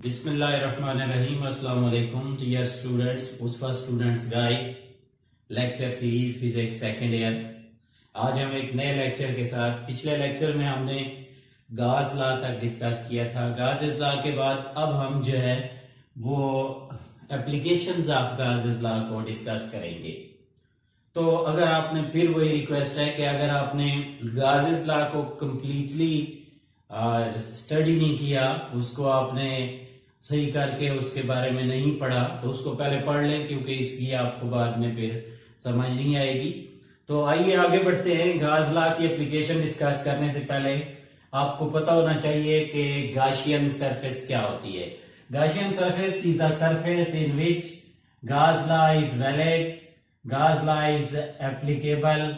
बिस्मिल्लाहिर्रहमानिर्रहीम। अस्सलाम वालेकुम dear students, Usfa students guide lecture series physics second year. आज हम एक नए लेक्चर के साथ, पिछले लेक्चर में हमने गाज लॉ तक डिस्कस किया था। गाजेस लॉ के बाद अब हम जो है वो एप्लीकेशंस ऑफ गाजेस लॉ को डिस्कस करेंगे। तो अगर आपने, फिर वही रिक्वेस्ट है कि अगर आपने गाजेस लॉ को कंप्लीटली स्टडी नहीं किया, उसको आपने सही करके उसके बारे में नहीं पढ़ा, तो उसको पहले पढ़ लें, क्योंकि इसलिए आपको बाद में फिर समझ नहीं आएगी। तो आइए आगे बढ़ते हैं। गाज लॉ की एप्लीकेशन डिस्कस करने से पहले आपको पता होना चाहिए कि गाशियन सरफेस क्या होती है। Gaussian surface is a surface in which Gauss law is valid, Gauss law is applicable.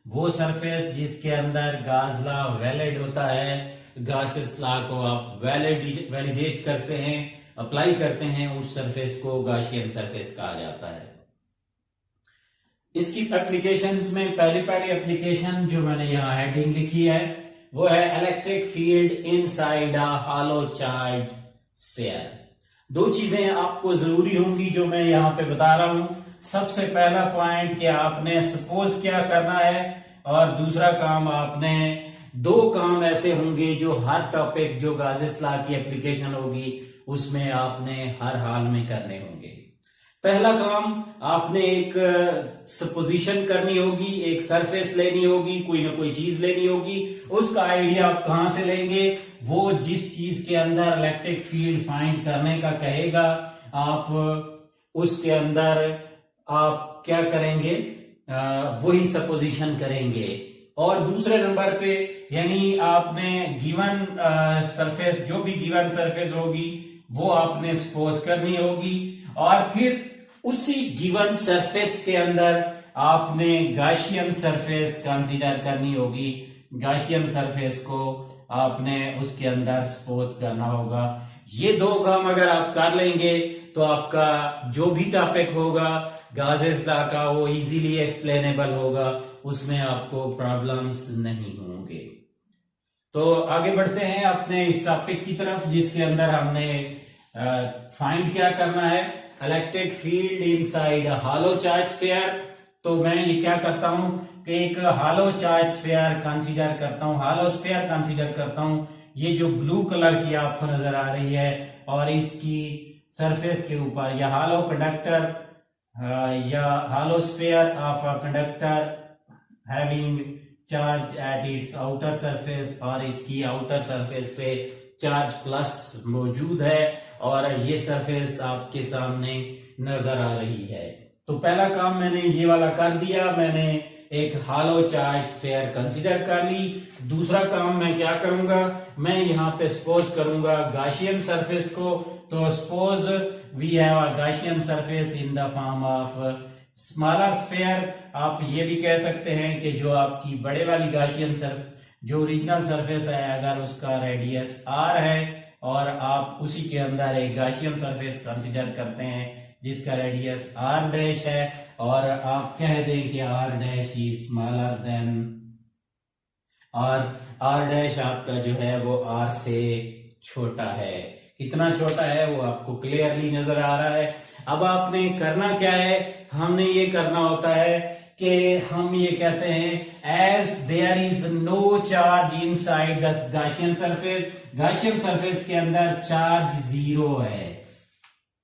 वो सरफेस जिसके अंदर गाज लॉ वैलिड होता है, गासेस लॉ को आप वैलिडेट करते हैं, अप्लाई करते हैं, उस सरफेस को गाशियन सरफेस कहा जाता है। इसकी एप्लीकेशंस में पहली एप्लीकेशन जो मैंने यहाँ हेडिंग लिखी है वो है electric field inside a hollow charge sphere. दो चीजें आपको जरूरी होंगी जो मैं यहाँ पे बता रहा हूं। सबसे पहला पॉइंट कि आपने सपोज क्या करना है, और दूसरा काम आपने, दो काम ऐसे होंगे जो हर टॉपिक जो गाजेस लॉ की एप्लीकेशन होगी उसमें आपने हर हाल में करने होंगे। पहला काम, आपने एक सपोजिशन करनी होगी, एक सरफेस लेनी होगी, कोई ना कोई चीज लेनी होगी। उसका आइडिया आप कहां से लेंगे? वो जिस चीज के अंदर इलेक्ट्रिक फील्ड फाइंड करने का कहेगा, आप उसके अंदर आप क्या करेंगे, वही सपोजिशन करेंगे। और दूसरे नंबर पे, यानी आपने गिवन सरफेस, जो भी गिवन सरफेस होगी वो आपने सपोज करनी होगी, और फिर उसी गिवन सरफेस के अंदर आपने गाशियन सरफेस कंसीडर करनी होगी। गाशियन सरफेस को आपने उसके अंदर सपोज करना होगा। ये दो काम अगर आप कर लेंगे तो आपका जो भी टॉपिक होगा गाजेस लॉ का वो इजीली एक्सप्लेनेबल होगा, उसमें आपको प्रॉब्लम्स नहीं होंगे। तो आगे बढ़ते हैं अपने इस टॉपिक की तरफ, जिसके अंदर हमने फाइंड क्या करना है, electric field inside hollow charge sphere. तो मैं ये क्या करता हूं कि एक हॉलो चार्ज स्फीयर कंसीडर करता हूं, हॉलो स्फीयर कंसीडर करता हूं। ये जो ब्लू कलर की आपको नजर आ रही है, और इसकी सरफेस के ऊपर या हॉलो कंडक्टर या hollow sphere of a conductor having charge at its outer surface, और इसकी आउटर सरफेस पे चार्ज प्लस मौजूद है, और ये सरफेस आपके सामने नजर आ रही है। तो पहला काम मैंने ये वाला कर दिया, मैंने एक हॉलो चार्ज स्फीयर कंसीडर कर ली। दूसरा काम मैं क्या करूंगा, मैं यहाँ पे सपोज करूंगा गाशियन सरफेस को। तो suppose we have a Gaussian surface in the form of smaller sphere. आप ये भी कह सकते हैं कि जो आपकी बड़े वाली गाशियन जो ओरिजिनल सरफेस है, अगर उसका रेडियस r है और आप उसी के अंदर एक गाशियन सरफेस कंसीडर करते हैं जिसका रेडियस r डैश है, और आप कह दें कि r dash is smaller than r dash आपका जो है वो r से छोटा है। कितना छोटा है वो आपको क्लियरली नजर आ रहा है। अब आपने करना क्या है, हमने ये करना होता है कि हम ये कहते हैं as there is no charge inside the Gaussian surface, Gaussian surface के अंदर चार्ज जीरो है।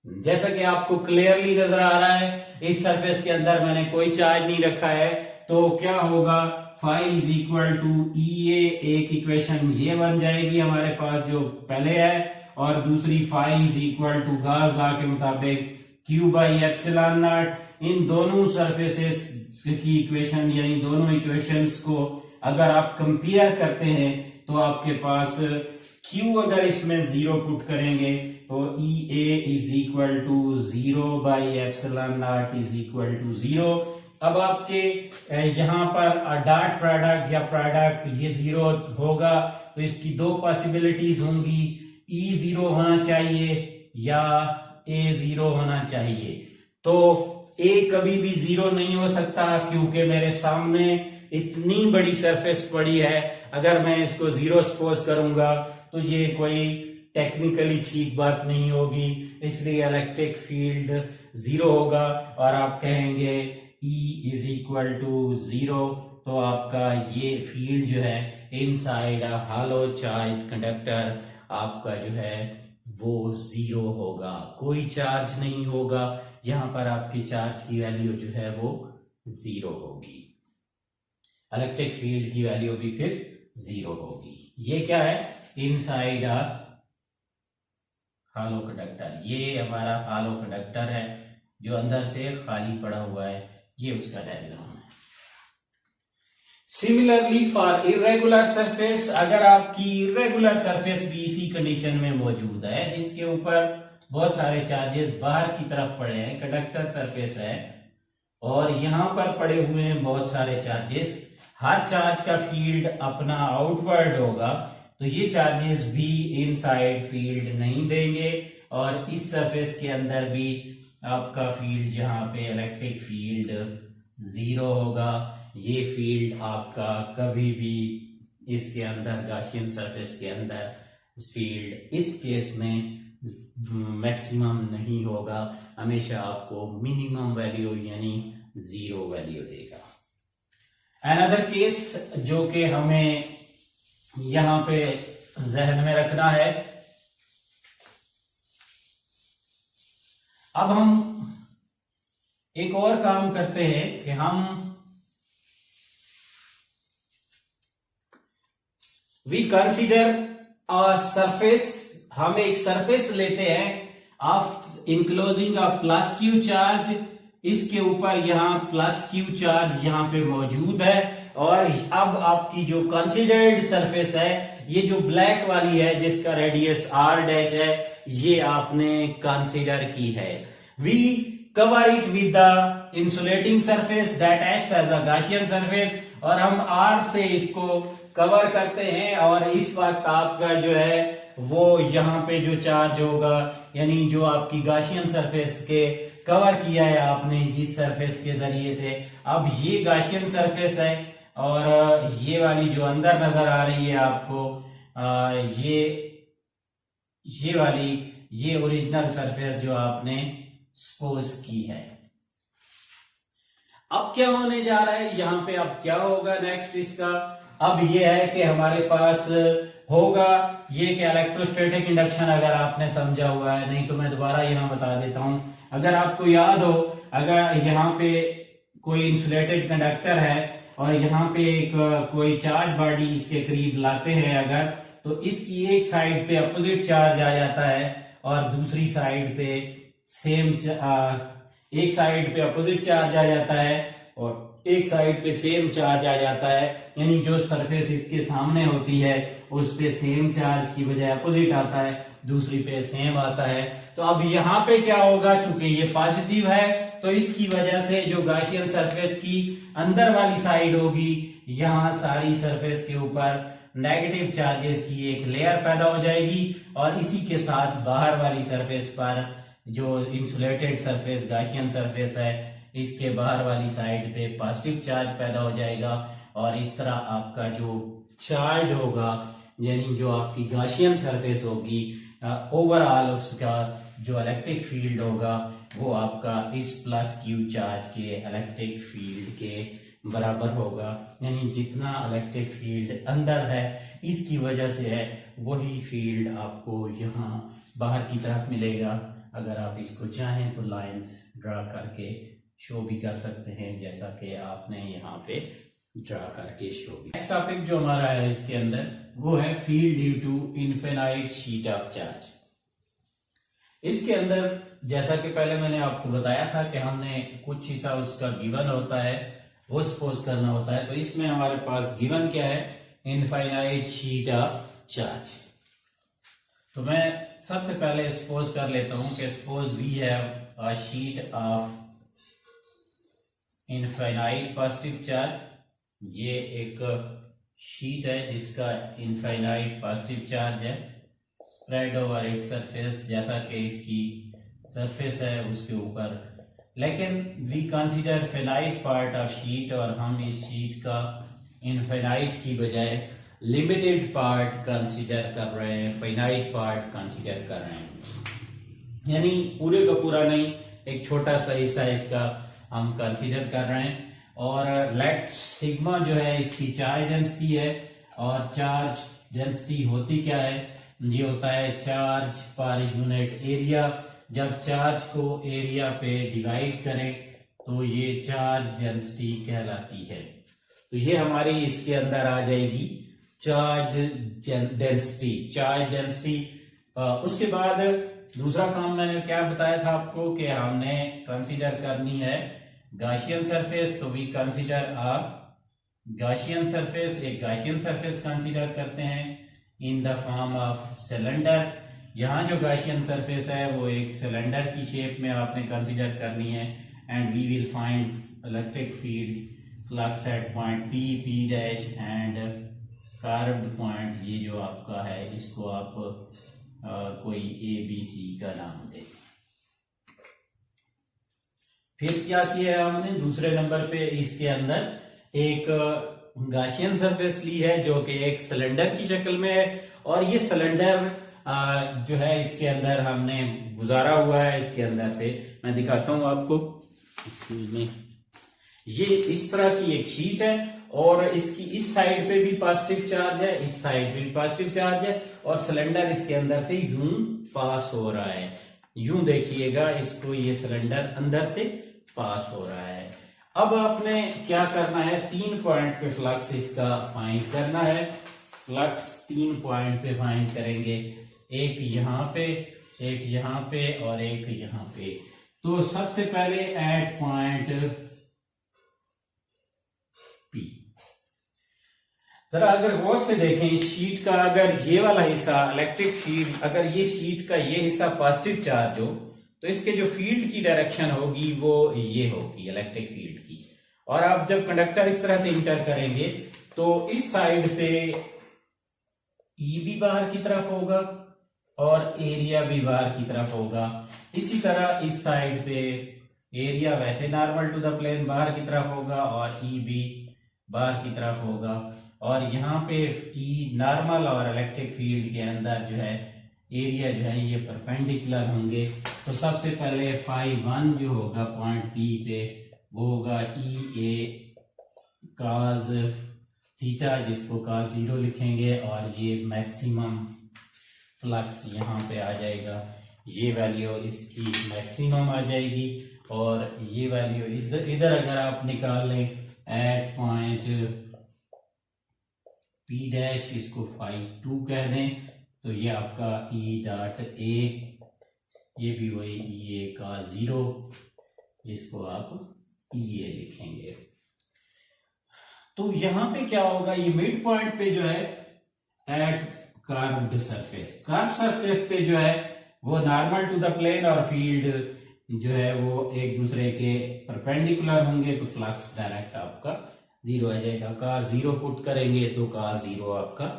जैसा कि आपको क्लियरली नजर आ रहा है, इस सरफेस के अंदर मैंने कोई चार्ज नहीं रखा है, तो क्या होगा, फाई इज इक्वल टू ई ए। एक इक्वेशन ये बन जाएगी हमारे पास जो पहले है, और दूसरी फाई इज इक्वल टू गाज लॉ के मुताबिक क्यू बाई एप्सिलॉन नॉट। इन दोनों सरफेसेस की इक्वेशन, यानी दोनों इक्वेशंस को अगर आप कंपेयर करते हैं तो आपके पास Q अगर इसमें जीरो पुट करेंगे तो E A is equal to zero by epsilon naught is equal to zero. अब आपके यहाँ पर डॉट प्रोडक्ट या प्रोडक्ट ये जीरो होगा, तो इसकी दो पॉसिबिलिटीज होंगी, ई जीरो होना चाहिए या ए जीरो होना चाहिए। तो ए कभी भी जीरो नहीं हो सकता, क्योंकि मेरे सामने इतनी बड़ी सरफेस पड़ी है। अगर मैं इसको जीरो सपोज करूंगा तो ये कोई टेक्निकली ठीक बात नहीं होगी, इसलिए इलेक्ट्रिक फील्ड 0 होगा। और आप कहेंगे E इज इक्वल टू 0, तो आपका ये फील्ड जो है inside a hollow charge conductor आपका जो है वो 0 होगा, कोई चार्ज नहीं होगा। यहां पर आपकी चार्ज की वैल्यू जो है वो 0 होगी, इलेक्ट्रिक फील्ड की वैल्यू भी फिर 0 होगी। ये क्या है, इनसाइड अ हॉलो कंडक्टर, ये हमारा हॉलो कंडक्टर है जो अंदर से खाली पड़ा हुआ है, ये उसका डायग्राम है। सिमिलरली फॉर इरेगुलर सरफेस, अगर आपकी इरेगुलर सरफेस भी इसी कंडीशन में मौजूद है जिसके ऊपर बहुत सारे चार्जेस बाहर की तरफ पड़े हैं, कंडक्टर सरफेस है और यहां पर पड़े हुए हैं बहुत सारे चार्जेस, हर चार्ज का फील्ड अपना आउटवर्ड होगा, तो ये चार्जेस भी इनसाइड फील्ड नहीं देंगे और इस सरफेस के अंदर भी आपका फील्ड, जहां पे इलेक्ट्रिक फील्ड 0 होगा, ये फील्ड आपका कभी भी इसके अंदर गॉसियन सरफेस के अंदर फील्ड इस केस में मैक्सिमम नहीं होगा, हमेशा आपको मिनिमम वैल्यू यानी 0 वैल्यू देगा। अनदर केस जो कि हमें यहां पे जहन में रखना है, अब हम एक और काम करते हैं कि हम वी कंसीडर अ सरफेस, हम एक सरफेस लेते हैं of enclosing a plus Q charge, इसके ऊपर यहां प्लस क्यू चार्ज यहां पे मौजूद है और अब आपकी जो कंसीडर्ड सरफेस है, ये जो ब्लैक वाली है जिसका रेडियस r डैश है, ये आपने कंसीडर की है। We cover it with the insulating surface that acts as a Gaussian surface, और हम r से इसको कवर करते हैं और इस वक्त आपका जो है वो यहाँ पे जो चार्ज होगा, यानी जो आपकी गॉसियन सरफेस के कवर किया है आपने जिस सरफेस के जरिए से, अब ये गॉसियन सरफेस है और ये वाली जो अंदर नजर आ रही है आपको, ये वाली, ये ओरिजिनल सरफेस जो आपने सपोज की है। अब क्या होने जा रहा है यहाँ पे, अब क्या होगा नेक्स्ट इसका, अब ये है कि हमारे पास होगा ये कि इलेक्ट्रोस्टैटिक इंडक्शन, अगर आपने समझा हुआ है, नहीं तो मैं दोबारा यहाँ बता देता हूं। अगर आपको याद हो, अगर यहाँ पे कोई इंसुलेटेड कंडक्टर है और यहाँ पे एक कोई चार्ज बॉडी इसके करीब लाते हैं अगर, तो इसकी एक साइड पे अपोजिट चार्ज आ जाता है और दूसरी साइड पे एक साइड पे अपोजिट चार्ज आ जाता है और एक साइड पे सेम चार्ज आ जाता है, यानी जो सरफेस इसके सामने होती है उस पे सेम चार्ज की बजाय अपोजिट आता है, दूसरी पे सेम आता है। तो अब यहाँ पे क्या होगा, चूंकि ये पॉजिटिव है तो इसकी वजह से जो गॉसियन सरफेस की अंदर वाली साइड होगी, यहाँ सारी सरफेस के ऊपर नेगेटिव चार्जेस की एक लेयर पैदा हो जाएगी और इसी के साथ बाहर वाली सरफेस पर जो इंसुलेटेड सरफेस गॉसियन सरफेस है, इसके बाहर वाली साइड पे पॉजिटिव चार्ज पैदा हो जाएगा और इस तरह आपका जो चार्ज होगा, यानी जो आपकी गॉसियन सरफेस होगी, ओवरऑल उसका जो इलेक्ट्रिक फील्ड होगा वो आपका इस प्लस क्यू चार्ज के इलेक्ट्रिक फील्ड के बराबर होगा, यानी जितना इलेक्ट्रिक फील्ड अंदर है इसकी वजह से है, वही फील्ड आपको यहाँ बाहर की तरफ मिलेगा। अगर आप इसको चाहें तो लाइंस ड्रा करके शो भी कर सकते हैं, जैसा कि आपने यहाँ पे ड्रा करके शो भी। नेक्स्ट टॉपिक जो हमारा है इसके अंदर वो है field due to infinite sheet of charge. इसके अंदर जैसा कि पहले मैंने आपको बताया था कि हमने कुछ हिस्सा उसका गिवन होता है वो सपोज करना होता है, तो इसमें हमारे पास गिवन क्या है, इनफाइनाइट शीट ऑफ चार्ज। तो मैं सबसे पहले सपोज कर लेता हूं कि suppose we have a sheet of infinite positive charge, ये एक शीट है जिसका इनफाइनाइट पॉजिटिव चार्ज है, स्प्रेड ओवर इट सरफेस, जैसा कि इसकी सरफेस है उसके ऊपर, लेकिन we consider finite part of sheet और हम इस शीट का इनफाइनाइट की बजाय लिमिटेड पार्ट कंसीडर कर रहे हैं, फाइनाइट पार्ट कंसीडर कर रहे हैं, यानी पूरे का पूरा नहीं, एक छोटा सा हिस्सा इसका हम कंसीडर कर रहे हैं। और लेट सिग्मा जो है इसकी चार्ज डेंसिटी है, और चार्ज डेंसिटी होती क्या है, ये होता है चार्ज पर यूनिट एरिया। जब चार्ज को एरिया पे डिवाइड करें तो ये चार्ज डेंसिटी कहलाती है। तो ये हमारी इसके अंदर आ जाएगी चार्ज डेंसिटी, चार्ज डेंसिटी। उसके बाद दूसरा काम मैंने क्या बताया था आपको कि हमने कंसीडर करनी है गॉसियन सरफेस। तो we consider a Gaussian surface, एक गॉसियन सरफेस कंसीडर करते हैं in the form of cylinder. यहाँ जो गॉसियन सरफेस है वो एक सिलेंडर की शेप में आपने कंसीडर करनी है। And we will find electric field flux at point P, P dash and curved point, ये जो आपका है इसको आप कोई ए बी सी का नाम दें। फिर क्या किया है हमने, दूसरे नंबर पे इसके अंदर एक गॉसियन सरफेस ली है जो कि एक सिलेंडर की शक्ल में है, और ये सिलेंडर जो है इसके अंदर हमने गुजारा हुआ है, इसके अंदर से मैं दिखाता हूं आपको। में ये इस तरह की एक शीट है, और इसकी इस साइड पे भी पॉजिटिव चार्ज है, इस साइड पे भी पॉजिटिव चार्ज है, और सिलेंडर इसके अंदर से यूं पास हो रहा है। यूं देखिएगा इसको, ये सिलेंडर अंदर से पास हो रहा है। अब आपने क्या करना है, 3 पॉइंट पे फ्लक्स इसका फाइंड करना है। फ्लक्स 3 पॉइंट पे फाइंड करेंगे, एक यहाँ पे, एक यहाँ पे और एक यहाँ पे। तो सबसे पहले एट पॉइंट पी, जरा अगर गौर से देखें इस शीट का, अगर ये वाला हिस्सा इलेक्ट्रिक फील्ड, अगर ये शीट का ये हिस्सा पॉजिटिव चार्ज हो तो इसके जो फील्ड की डायरेक्शन होगी वो ये होगी इलेक्ट्रिक फील्ड की। और आप जब कंडक्टर इस तरह से इंटर करेंगे तो इस साइड पे ई भी बाहर की तरफ होगा और एरिया भी बाहर की तरफ होगा। इसी तरह इस साइड पे एरिया वैसे नॉर्मल टू द प्लेन बाहर की तरफ होगा और ई भी बाहर की तरफ होगा। और यहाँ पे ई नॉर्मल और इलेक्ट्रिक फील्ड के अंदर जो है एरिया जो है ये परपेंडिकुलर होंगे। तो सबसे पहले φ1 जो होगा पॉइंट पी पे वो होगा ई ए cos थीटा, जिसको cos 0 लिखेंगे, और ये मैक्सिमम फ्लक्स यहाँ पे आ जाएगा। ये वैल्यू इसकी मैक्सिमम आ जाएगी, और ये वैल्यू इधर अगर आप निकाल लें एट पॉइंट पी डैश, इसको φ2 कह दें, तो ये आपका ई डॉट ए, ये भी वही ई ए का 0, जिसको आप ई ए लिखेंगे। तो यहां पे क्या होगा, ये मिड पॉइंट पे जो है at curved surface, curve surface पे जो है वो नॉर्मल टू द प्लेन और फील्ड जो है वो एक दूसरे के परपेंडिकुलर होंगे, तो फ्लक्स डायरेक्ट आपका 0 आ जाएगा। cos 0 पुट करेंगे तो cos 0 आपका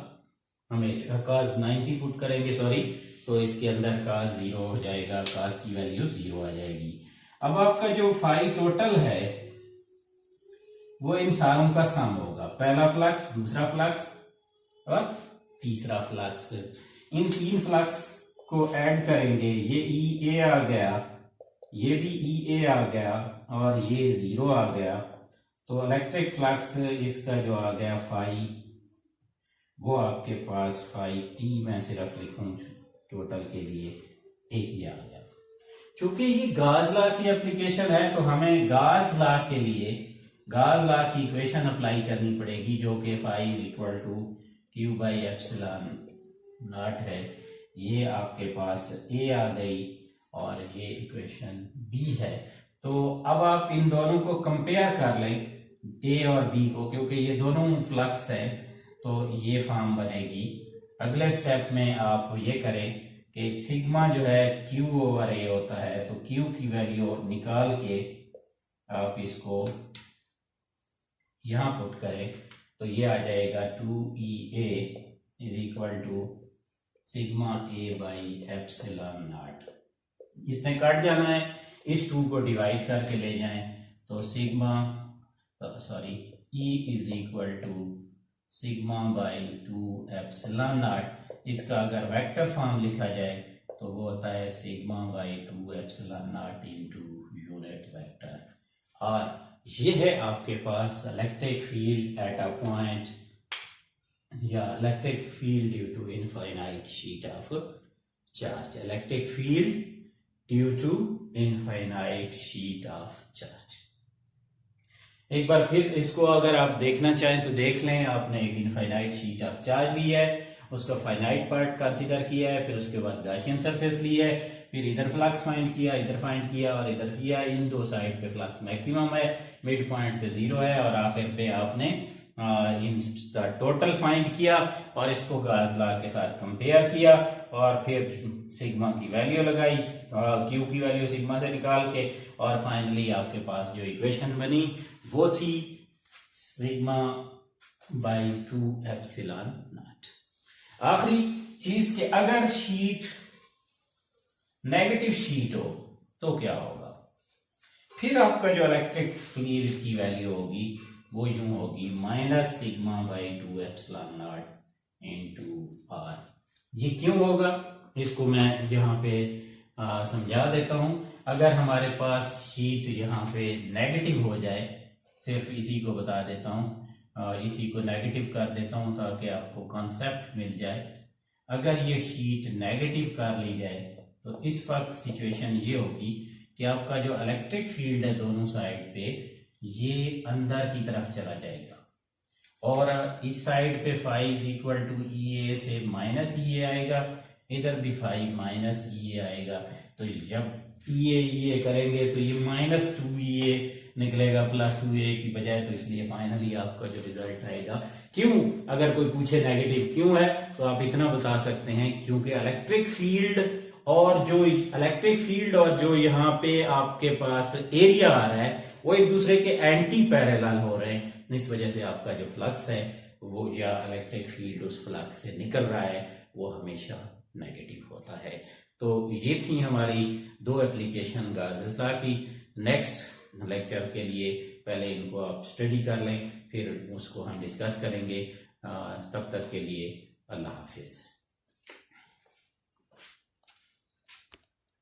हमेशा, cos 90 पुट करेंगे सॉरी, तो इसके अंदर cos 0 हो जाएगा, cos की वैल्यू 0 आ जाएगी। अब आपका जो फाई टोटल है वो इन सारों का सम होगा, पहला फ्लक्स, दूसरा फ्लक्स और तीसरा फ्लक्स। इन 3 फ्लक्स को ऐड करेंगे, ये ई ए आ गया, ये भी ई ए आ गया और ये 0 आ गया, तो इलेक्ट्रिक फ्लक्स इसका जो आ गया फाई, वो आपके पास फाई टी, मैं सिर्फ लिखूं टोटल के लिए, एक ही आ गया। चूंकि ये गॉस लॉ की एप्लीकेशन है तो हमें गॉस लॉ के लिए गॉस लॉ की इक्वेशन अप्लाई करनी पड़ेगी, जो कि phi is equal to q by epsilon naught है। ये आपके पास ए आ गई और ये इक्वेशन बी है। तो अब आप इन दोनों को कंपेयर कर लें, ए और बी को, क्योंकि ये दोनों फ्लक्स हैं, तो ये फॉर्म बनेगी। अगले स्टेप में आप ये करें कि सिग्मा जो है क्यू ओवर ए होता है, तो क्यू की वैल्यू निकाल के आप इसको यहां पुट करें, तो ये आ जाएगा 2EA is equal to sigma A by epsilon naught. इसमें कट जाना है, इस 2 को डिवाइड करके ले जाएं, तो sigma sorry E is equal to sigma by 2 epsilon naught. इसका अगर वेक्टर फॉर्म लिखा जाए तो वो होता है sigma by 2 epsilon naught into unit vector. और ये है आपके पास electric field at a point या electric field due to infinite sheet of charge. Electric field due to infinite sheet of charge. एक बार फिर इसको अगर आप देखना चाहें तो देख लें। आपने एक इनफाइनाइट शीट ऑफ चार्ज ली है, उसका फाइनाइट पार्ट कंसीडर किया है, फिर उसके बाद गॉसियन सरफेस ली है, फिर इधर फ्लक्स फाइंड किया, इधर फाइंड किया और इधर किया। इन दो साइड पे फ्लक्स मैक्सिमम है, मिड पॉइंट पे 0 है और आखिर पे आपने टोटल फाइंड किया और इसको गॉस लॉ के साथ कंपेयर किया और फिर सिग्मा की वैल्यू लगाई, क्यू की वैल्यू सिग्मा से निकाल के, और फाइनली आपके पास जो इक्वेशन बनी वो थी सिग्मा बाई 2 एप्सिलॉन नॉट। आखिरी चीज के अगर शीट नेगेटिव शीट हो तो क्या होगा? फिर आपका जो इलेक्ट्रिक फील्ड की वैल्यू होगी वो यूं होगी minus sigma by 2 epsilon naught into R. ये क्यों होगा इसको मैं यहाँ पे समझा देता हूं। अगर हमारे पास शीट यहाँ पे नेगेटिव हो जाए, सिर्फ इसी को बता देता हूं, इसी को नेगेटिव कर देता हूं ताकि आपको कॉन्सेप्ट मिल जाए। अगर ये शीट नेगेटिव कर ली जाए तो इस वक्त सिचुएशन ये होगी कि आपका जो इलेक्ट्रिक फील्ड है दोनों साइड पे ये अंदर की तरफ चला जाएगा और इस साइड पे फाई इज इक्वल टू ई ए से माइनस ई ए आएगा, इधर भी फाई माइनस ई ए आएगा। तो जब ई ए करेंगे तो ये माइनस 2 ई ए निकलेगा प्लस 2 ए की बजाय, तो इसलिए फाइनली आपका जो रिजल्ट आएगा। क्यों? अगर कोई पूछे नेगेटिव क्यों है तो आप इतना बता सकते हैं क्योंकि इलेक्ट्रिक फील्ड और जो यहाँ पे आपके पास एरिया आ रहा है वो एक दूसरे के एंटी पैरेलल हो रहे हैं। इस वजह से आपका जो फ्लक्स है वो या इलेक्ट्रिक फील्ड उस फ्लक्स से निकल रहा है वो हमेशा नेगेटिव होता है। तो ये थी हमारी 2 एप्लीकेशन गॉस लॉ की। नेक्स्ट लेक्चर के लिए पहले इनको आप स्टडी कर लें, फिर उसको हम डिस्कस करेंगे। तब तक के लिए अल्लाह हाफिज।